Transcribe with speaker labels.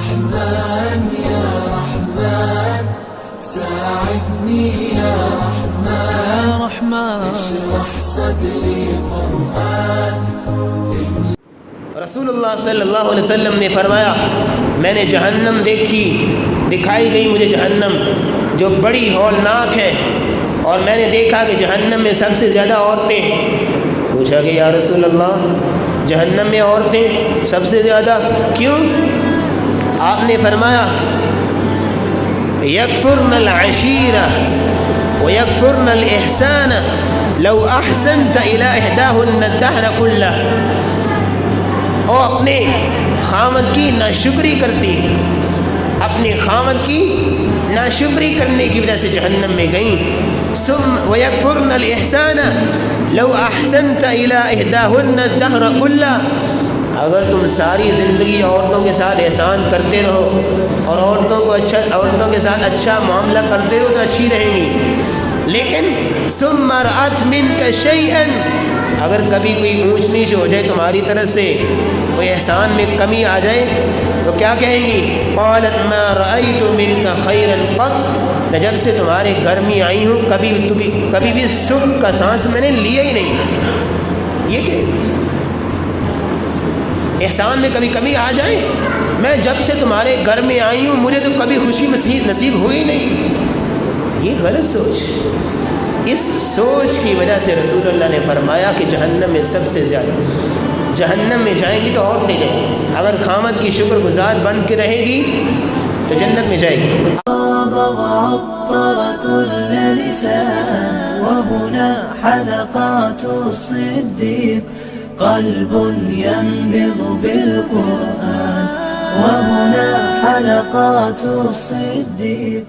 Speaker 1: رحمن يا رحمن ساعدني يا رحمن اشرح صدري قرآن.
Speaker 2: رسول اللہ صلی اللہ علیہ وسلم نے فرمایا میں نے جہنم دیکھی، دکھائی گئی مجھے جہنم جو بڑی ہولناک ہے، اور میں نے دیکھا کہ جہنم میں سب سے زیادہ عورتیں. پوچھا کہ یا رسول اللہ جہنم میں عورتیں سب سے زیادہ کیوں؟ آپ نے فرمایا یکفرن العشیرہ ویکفرن الاحسان لو احسنت الى احداہن الدہر کلہ. اور اپنے خامد کی ناشکری کرتی، اپنے خامد کی ناشکری کرنے کی وجہ سے جہنم میں گئیں. وَيَكْفُرْنَ الْإِحْسَانَ لَوْ أَحْسَنْتَ إِلَىٰ إِحْدَاهُنَّ الدَّهْرَ كُلَّهُ. اگر تم ساری زندگی عورتوں کے ساتھ احسان کرتے رہو اور عورتوں کے ساتھ اچھا معاملہ کرتے رہو تو اچھی رہیں گی، لیکن ثُمَّ رَأَتْ مِنْكَ شَيْئًا، اگر کبھی کوئی اونچ نیچ ہو جائے تمہاری طرف سے، کوئی احسان میں کمی آ جائے تو کیا کہیں گی؟ قالت ما رأيت منك خيرا قط، میں جب سے تمہارے گھر میں آئی ہوں کبھی بھی سکھ کا سانس میں نے لیا ہی نہیں. یہ کہ احسان میں کبھی کمی آ جائے، میں جب سے تمہارے گھر میں آئی ہوں مجھے تو کبھی خوشی نصیب ہوئی نہیں. یہ غلط سوچ، اس سوچ کی وجہ سے رسول اللہ نے فرمایا کہ جہنم میں سب سے زیادہ جہنم میں جائیں گی تو عورتیں جائیں گی. اگر خامد کی شکر گزار بن کے رہے گی تو جنت میں جائے گی.
Speaker 1: وهنا حلقات الصديق قلب ينبض بالقرآن وهنا حلقات الصديق